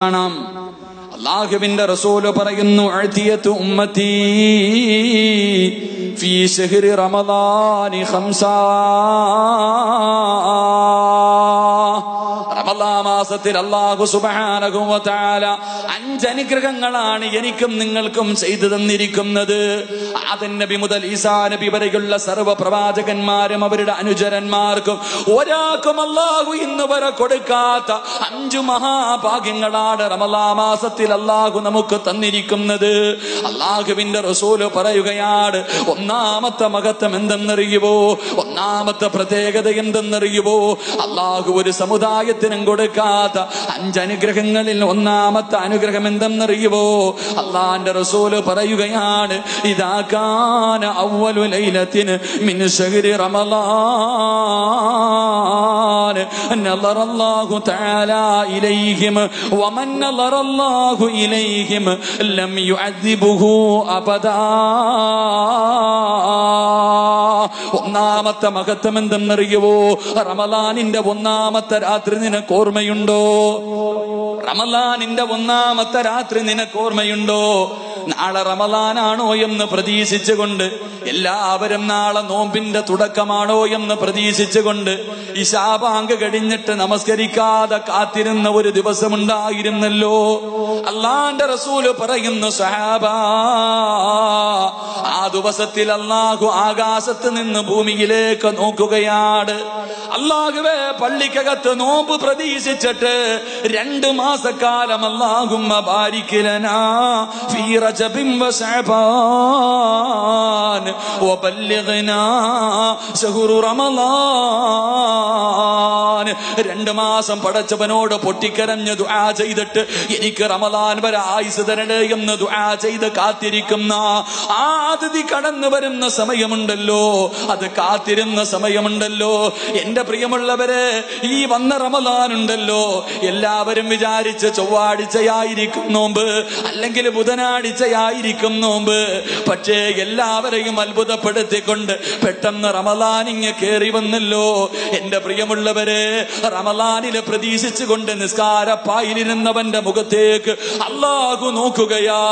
അല്ലാഹുവിന്റെ റസൂല് പറയുന്നു അഅതിയതു ഉമ്മത്തി ഫീ ശഹ്രി റമളാനി ഖംസാ. റമളാൻ മാസത്തിൽ അല്ലാഹു സുബ്ഹാനഹു വ തആല 5 അനുഗ്രഹങ്ങളാണ് എനിക്കും നിങ്ങൾക്കും ചെയ്തു തന്നിരിക്കുന്നത്. ആദം നബി മുതൽ ഈസാ നബി വരെയുള്ള സർവ്വ പ്രവാചകന്മാരും അവരുടെ അനുചരന്മാർക്കും ഒരാൾക്കും അല്ലാഹു ഇന്ന് വരെ കൊടുക്കാത്ത 5 മഹാഭാഗ്യങ്ങളാണ് റമളാൻ മാസത്തിൽ അല്ലാഹു നമുക്ക് തന്നിരിക്കുന്നത്. അല്ലാഹുവിന്റെ റസൂല് പറയുകയാണ്, ഒന്നാമത്തെ മഹത്വം എന്തെന്നറിയുവോ? ഒന്നാമത്തെ പ്രത്യേകത എന്തെന്നറിയുവോ? അല്ലാഹു ഒരു സമുദായത്തിനും കൊടുക്കാത്ത 5 അനുഗ്രഹങ്ങളിൽ ഒന്നാമത്തെ അനുഗ്രഹം എന്തെന്നറിയുവോ? അല്ലാഹുവിന്റെ റസൂല് പറയുകയാണ്, ഇദാ കാന അവ്വലു ലൈലത്തിൻ മിൻ ശഹ്രി റമളാൻ നളറല്ലാഹു തആല ഇലൈഹിം വമൻ നളറല്ലാഹു ഇലൈഹിം ലം യുഅദ്ദിബുഹു അബദാ. ഒന്നാമത്തെ മഹത്വം എന്തെന്നറിയുവോ? റമളാനിന്റെ ഒന്നാമത്തെ രാത്രി നിനക്ക് ഓർമ്മയുണ്ടോ? റമളാനിന്റെ ഒന്നാമത്തെ രാത്രി നിനക്ക് ഓർമ്മയുണ്ടോ? നാളെ റമളാനാണോ എന്ന് പ്രതീക്ഷിച്ചുകൊണ്ട് എല്ലാവരും നാളെ നോമ്പിന്റെ തുടക്കമാണോ എന്ന് പ്രതീക്ഷിച്ചുകൊണ്ട് ഇശാ ബാങ്ക് കഴിഞ്ഞിട്ട് നമസ്കരിക്കാതെ കാത്തിരുന്ന ഒരു ദിവസമുണ്ടായിരുന്നല്ലോ. അല്ലാഹുവിന്റെ റസൂല് പറയുന്നു, സഹാബാ, ആ ദിവസത്തിൽ അല്ലാഹു ആകാശത്ത് നിന്ന് ഭൂമിയിലേക്ക് നോക്കുകയാണ്. അല്ലാഹുവേ, പള്ളിക്കകത്ത് നോമ്പ് പ്രതീക്ഷിച്ചിട്ട് 2 മാസക്കാലം അല്ലാഹുമ്മ ബാരിക് ലനാ ഫീ റജബിൻ വ ശഅബാൻ വബല്ലിഗ്നാ ശഹ്റു റമളാൻ. 2 മാസം പടച്ചവനോട് പൊട്ടിക്കരഞ്ഞ് ദുആ ചെയ്തിട്ട് എനിക്ക് റമളാൻ വരെ ആയുസ് തരണേ എന്ന് ദുആ ചെയ്ത് കാത്തിരിക്കുന്ന ആ അതിഥി കടന്നു വരുന്ന സമയമുണ്ടല്ലോ, അത് കാത്തിരുന്ന സമയമുണ്ടല്ലോ. എന്റെ പ്രിയമുള്ളവരെ, ഈ വന്ന റമളാൻ ഉണ്ടല്ലോ, എല്ലാവരും വിചാരിച്ച് ചൊവ്വാഴ്ചയായിരിക്കും നോമ്പ്, അല്ലെങ്കിൽ ബുധനാഴ്ചയായിരിക്കും നോമ്പ്. പക്ഷേ എല്ലാവരെയും അത്ഭുതപ്പെടുത്തിക്കൊണ്ട് പെട്ടെന്ന് റമളാൻ ഇങ്ങ് കേറി വന്നല്ലോ. എന്റെ പ്രിയമുള്ളവരെ, റമളാനിലെ പ്രതീക്ഷിച്ചുകൊണ്ട് നിസ്കാരപ്പായിലിരുന്നവന്റെ മുഖത്തേക്ക് അല്ലാഹു നോക്കുകയാ.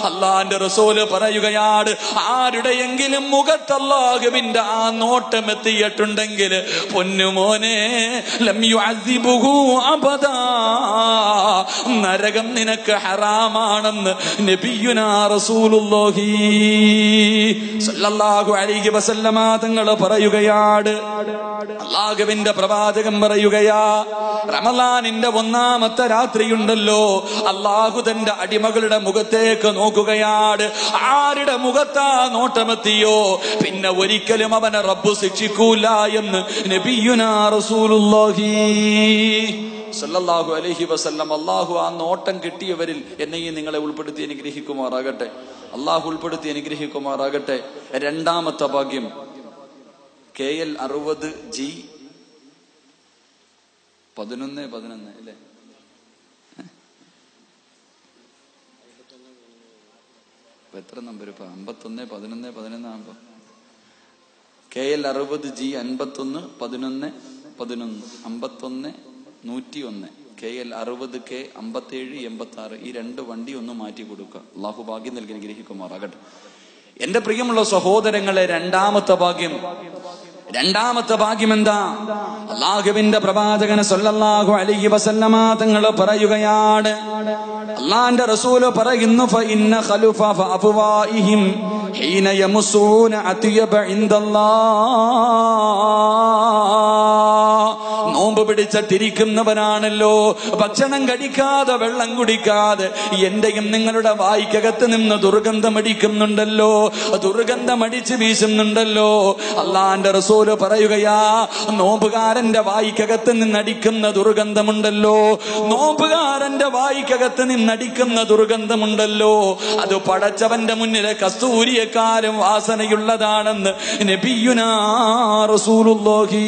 അല്ലാഹുവിന്റെ റസൂല് പറയുകയാണ്, ആരുടെയെങ്കിലും മുഖത്ത് അല്ലാഹുവിന്റെ ആ നോട്ടം എത്തിയിട്ടുണ്ടെങ്കിൽ പൊന്നുമോനെ ലം യുഅദ്ദിബുഹു അബദാ, നരകം നിനക്ക് ഹറാമാണെന്ന് നബിയുനാ റസൂലുള്ളാഹി സ്വല്ലല്ലാഹു അലൈഹി വസല്ലമ തങ്ങൾ പറയുകയാണ്. അല്ലാഹുവിന്റെ പ്രവാചകൻ പറയുകയാ, റമളാനിന്റെ ഒന്നാമത്തെ രാത്രിയുണ്ടല്ലോ, അല്ലാഹു തന്റെ അടിമകളുടെ മുഖത്തേക്ക് നോക്കുകയാണ്. ആരുടെ മുഖത്താ നോട്ടമെത്തിയോ പിന്നെ ഒരിക്കലും അവനെ റബ്ബ് ശിക്ഷിക്കൂല എന്ന് നബിയുനാ റസൂലുള്ളാഹി സല്ലല്ലാഹു അലൈഹി വസല്ലം. അല്ലാഹു ആ നോട്ടം കിട്ടിയവരിൽ എന്നെയും നിങ്ങളെ ഉൾപ്പെടുത്തി അനുഗ്രഹിക്കുമാറാകട്ടെ. അല്ലാഹു ഉൾപ്പെടുത്തി അനുഗ്രഹിക്കുമാറാകട്ടെ. രണ്ടാമത്തെ ഭാഗ്യം KL 60G 1111 അല്ലേ? എത്ര നമ്പർ ഇപ്പൊ? 51 11 11 ആകുമ്പോ KL 60G 51 11 11 51 101 KL 60K 57 86 ഈ 2 വണ്ടി ഒന്ന് മാറ്റി കൊടുക്കുക. അല്ലാഹു ഭാഗ്യം നൽകി അനുഗ്രഹിക്കുമാറാകട്ടെ. എന്റെ പ്രിയമുള്ള സഹോദരങ്ങളെ, രണ്ടാമത്തെ ഭാഗ്യം എന്താ? അല്ലാഹുവിന്റെ പ്രവാചകൻ സല്ലല്ലാഹു അലൈഹി വസല്ലമ തങ്ങൾ പറയുകയാണ്, അല്ലാഹുവിന്റെ റസൂൽ പറയുന്നു, ഫഇന്ന ഖലുഫ ഫഅഫ്വാഇഹിം ഹീന യമസൂന അത്യബ ഇൻദല്ലാഹ്. നോമ്പ് പിടിച്ചിരിക്കുന്നവനാണല്ലോ, ഭക്ഷണം കഴിക്കാതെ വെള്ളം കുടിക്കാതെ എന്റെയും നിങ്ങളുടെ വായ്ക്കകത്ത് നിന്ന് ദുർഗന്ധമടിക്കുന്നുണ്ടല്ലോ, ദുർഗന്ധമടിച്ച് വീശുന്നുണ്ടല്ലോ. അല്ലാഹുവിന്റെ റസൂല് പറയുകയാ, നോമ്പുകാരന്റെ വായ്ക്കകത്ത് നിന്നടിക്കുന്ന ദുർഗന്ധമുണ്ടല്ലോ, നോമ്പുകാരന്റെ വായ്ക്കകത്ത് നിന്നടിക്കുന്ന ദുർഗന്ധമുണ്ടല്ലോ, അത് പടച്ചവന്റെ മുന്നിലെ കസ്തൂരിയെക്കാളും വാസനയുള്ളതാണെന്ന് നബിയുനാ റസൂലുള്ളാഹി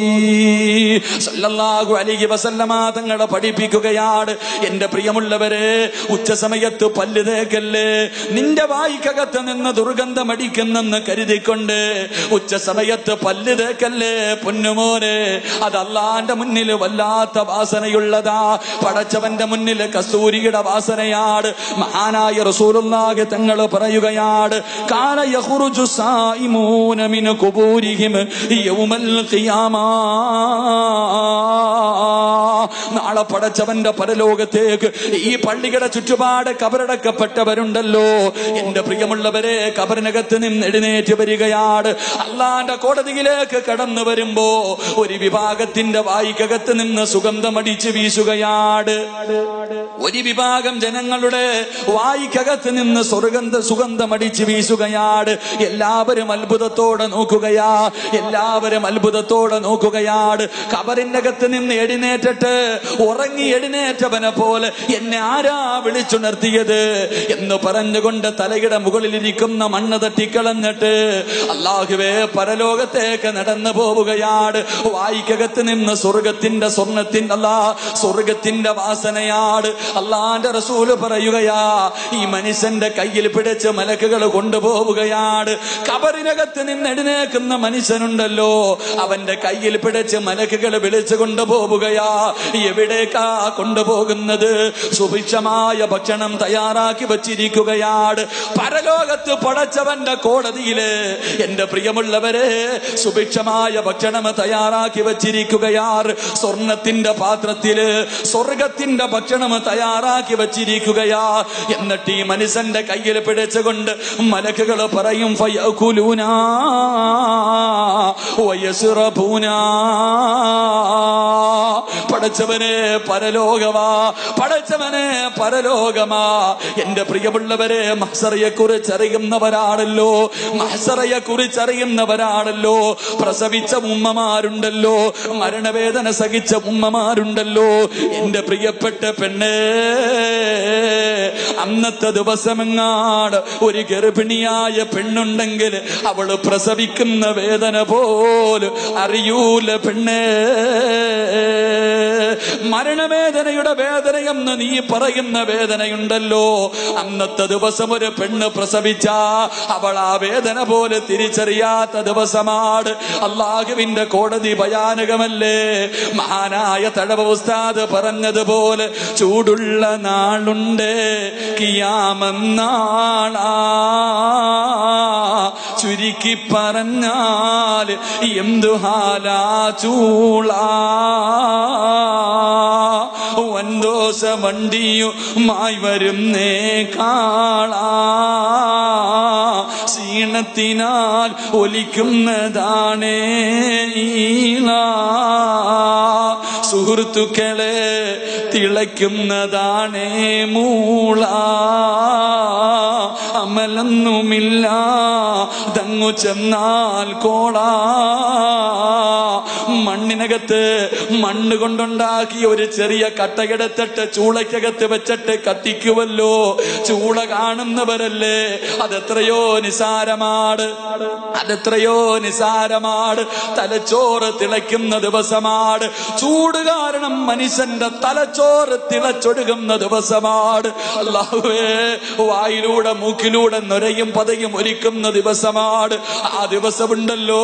സ്വല്ലല്ലാഹു സല്ലല്ലാഹു അലൈഹി വസല്ലമ തങ്ങളെ പഠിപ്പിക്കുകയാണ്, എന്റെ പ്രിയമുള്ളവരെ, ഉച്ച സമയത്ത് പല്ല് തേക്കല്ലേ. നിന്റെ വായിക്കകത്ത് നിന്ന് ദുർഗന്ധം അടിക്കുന്നെന്ന് കരുതിക്കൊണ്ട് ഉച്ച സമയത്ത് പല്ല് തേക്കല്ലേ പൊന്നുമോനെ. അത് അല്ലാന്റെ മുന്നിൽ വല്ലാത്ത വാസനയുള്ളതാ. പടച്ചവന്റെ മുന്നിൽ കസ്തൂരിയുടെ വാസനയാണ്. മഹാനായ റസൂലുള്ളാഹി തങ്ങൾ പറയുകയാണ്, കാന യഖ്റുജു സായിമൂന മിൻ ഖുബൂരിഹിം യൗമൽ ഖിയാമ. നാളെ പടച്ചവന്റെ പരലോകത്തേക്ക് ഈ പള്ളിയുടെ ചുറ്റുപാട് കബറടക്കപ്പെട്ടവരുണ്ടല്ലോ, എന്റെ പ്രിയമുള്ളവരെ, കബറിനകത്ത് നിന്ന് എഴുന്നേറ്റ് വരികയാണ്. അള്ളാന്റെ കോടതിയിലേക്ക് കടന്നു വരുമ്പോ ഒരു വിഭാഗത്തിന്റെ വായിക്കകത്ത് നിന്ന് സുഗന്ധമടിച്ച് വീശുകയാണ്. ഒരു വിഭാഗം ജനങ്ങളുടെ വായിക്കകത്ത് നിന്ന് സുഗന്ധമടിച്ച് വീശുകയാണ്. എല്ലാവരും അത്ഭുതത്തോടെ നോക്കുകയാ, എല്ലാവരും അത്ഭുതത്തോടെ നോക്കുകയാണ്. കബറിന്റെ അകത്ത് നിന്ന് എഴുന്നേറ്റിട്ട് ഉറങ്ങി എഴുന്നേറ്റവനെ പോലെ എന്നെ ആരാ വിളിച്ചുണർത്തിയത് എന്ന് പറഞ്ഞുകൊണ്ട് തലയുടെ മുകളിലിരിക്കുന്ന മണ്ണ് തട്ടിക്കളഞ്ഞിട്ട് അല്ലാഹുവേ പരലോകത്തേക്ക് നടന്നു പോവുകയാണ്. വായിക്കകത്ത് നിന്ന് സ്വർഗത്തിന്റെ സ്വർഗത്തിന്റെ വാസനയാണ്. അള്ളാന്റെ റസൂല് പറയുകയാ, ഈ മനുഷ്യന്റെ കയ്യിൽ പിടിച്ച് മലക്കുകൾ കൊണ്ടുപോവുകയാണ്. കബറിനകത്ത് നിന്ന് എഴുന്നേക്കുന്ന മനുഷ്യനുണ്ടല്ലോ, അവന്റെ കയ്യിൽ പിടിച്ച് മലക്കുകൾ വിളിച്ചു കൊണ്ടുപോവുകയാ. എവിടേക്കാ കൊണ്ടുപോകുന്നത്? സുഭിക്ഷമായ ഭക്ഷണം തയ്യാറാക്കി വച്ചിരിക്കുകയാണ്. പരലോകത്ത് പടച്ചവന്റെ കോടതിയില് എന്റെ പ്രിയമുള്ളവരെ സുഭിക്ഷമായ ഭക്ഷണം തയ്യാറാക്കി വച്ചിരിക്കുകയാർ. സ്വർണത്തിന്റെ പാത്രത്തില് സ്വർഗത്തിന്റെ ഭക്ഷണം തയ്യാറാക്കി വച്ചിരിക്കുകയാ. എന്നിട്ട് ഈ മനുഷ്യന്റെ കയ്യിൽ പിടിച്ചുകൊണ്ട് മലക്കുകൾ പറയും, ഫയകുലൂനാ വയസ്റബൂനാ. പടച്ചവനെ പരലോകമാ, പടച്ചവനെ പരലോകമാ. എന്റെ പ്രിയമുള്ളവരെ, മഹ്ശറയെ കുറിച്ച് അറിയുന്നവരാണല്ലോ, മഹ്ശറയെ കുറിച്ച് അറിയുന്നവരാണല്ലോ. പ്രസവിച്ച ഉമ്മമാരുണ്ടല്ലോ, മരണവേദന സഹിച്ച ഉമ്മമാരുണ്ടല്ലോ. എന്റെ പ്രിയപ്പെട്ട പെണ്ണേ, അന്നത്തെ ദിവസമെങ്ങാട് ഒരു ഗർഭിണിയായ പെണ്ണുണ്ടെങ്കിൽ അവള് പ്രസവിക്കുന്ന വേദന പോലും അറിയൂല പെണ്ണേ. മരണവേദനയുടെ വേദനയെന്ന് നീ പറയുന്ന വേദനയുണ്ടല്ലോ, അന്നത്തെ ദിവസം ഒരു പെണ്ണ് പ്രസവിച്ച അവൾ ആ വേദന പോലെ തിരിച്ചറിയാത്ത ദിവസമാണ്. അല്ലാഹുവിന്റെ കോടതി ഭയാനകമല്ലേ? മഹാനായ തഴവ ഉസ്താദ് പറഞ്ഞതുപോലെ ചൂടുള്ള നാളുണ്ട് കിയാമന്നാളാ. ചുരുക്കി പറഞ്ഞാൽ എന്തു ഹാലാ ചൂളാ. വൻദോശ വണ്ടിയുമായി വരുന്നേ കാളാ. ക്ഷീണത്തിനാൽ ഒലിക്കുന്നതാണേ ഈള. സുഹൃത്തുക്കളെ തിളയ്ക്കുന്നതാണേ മൂള. അമലൊന്നുമില്ല ദങ്ങു ചെന്നാൽ കോളാ. മണ്ണിനകത്ത് മണ്ണ് കൊണ്ടുണ്ടാക്കിയ ഒരു ചെറിയ കട്ടയെടുത്തിട്ട് ചൂളയ്ക്കകത്ത് വെച്ചിട്ട് കത്തിക്കുവല്ലോ. ചൂള കാണുന്നവരല്ലേ, അതെത്രയോ നിസാരമാണ്, അതെത്രയോ നിസാരമാണ്. തലച്ചോറ് തിളയ്ക്കുന്ന ദിവസമാണ്. ചൂട് കാരണം മനുഷ്യന്റെ തലച്ചോറ് തിളച്ചൊടുകുന്ന ദിവസമാണ്. അല്ലാഹുവേ, വായിലൂടെ മൂക്കിലൂടെ നൊരയും പതയും ഒരുക്കുന്ന ദിവസമാണ്. ആ ദിവസമുണ്ടല്ലോ,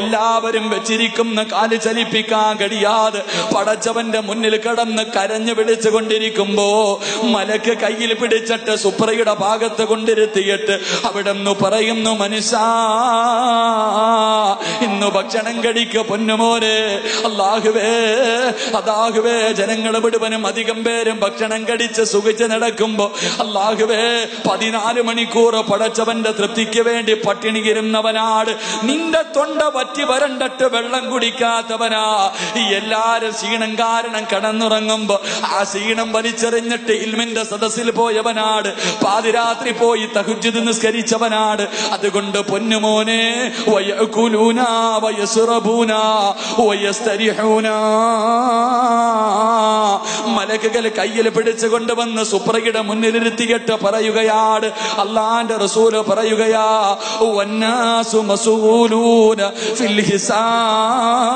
എല്ലാവരും വെച്ചിരിക്കുന്ന കാല് ചലിപ്പിക്കാൻ കഴിയാതെ പടച്ചവന്റെ മുന്നിൽ കിടന്ന് കരഞ്ഞു വിളിച്ചു കൊണ്ടിരിക്കുമ്പോ മലക്ക് കയ്യിൽ പിടിച്ചിട്ട് സുപ്രയുടെ ഭാഗത്ത് കൊണ്ടിരുത്തിയിട്ട് അവിടെ നിന്ന് പറയുന്നു, മനുഷ്യ ഇന്ന് ഭക്ഷണം കഴിക്ക പൊന്നുമോനെ. അല്ലാഹുവേ, അല്ലാഹുവേ, ജനങ്ങൾ മുഴുവനും അധികം പേരും ഭക്ഷണം കഴിച്ച് സുഖിച്ച് നടക്കുമ്പോ അല്ലാഹുവേ 14 മണിക്കൂർ പടച്ചവന്റെ തൃപ്തിക്ക് വേണ്ടി പട്ടിണിയിരുന്നവനാണ്. നിന്റെ തൊണ്ട വറ്റി വരണ്ടിട്ട് വെള്ളം കുടിക്കാത്തവനാ. എല്ലാരും ക്ഷീണം കാരണം കടന്നുറങ്ങുമ്പോ ആ ക്ഷീണം വലിച്ചെറിഞ്ഞിട്ട് ഇൽമിന്റെ സദസ്സിൽ പോയവനാണ്. പാതിരാത്രി പോയി തഹജ്ജുദ് നിസ്കരിച്ചവനാണ്. അതുകൊണ്ട് പൊന്നുമോനെ, വയകുലൂന വയസ്റബൂന വയസ്തരിഹൂന. മലക്കുകൾ കയ്യിൽ പിടിച്ചു കൊണ്ടുവന്ന് സുപ്രയുടെ മുന്നിലിരുത്തിയിട്ട് പറയുകയാണ്, അല്ലാഹുവിന്റെ റസൂല് പറയുകയാ, വന്നാസു മസ്ഊലൂന ഫിൽ ഹിസാബ്.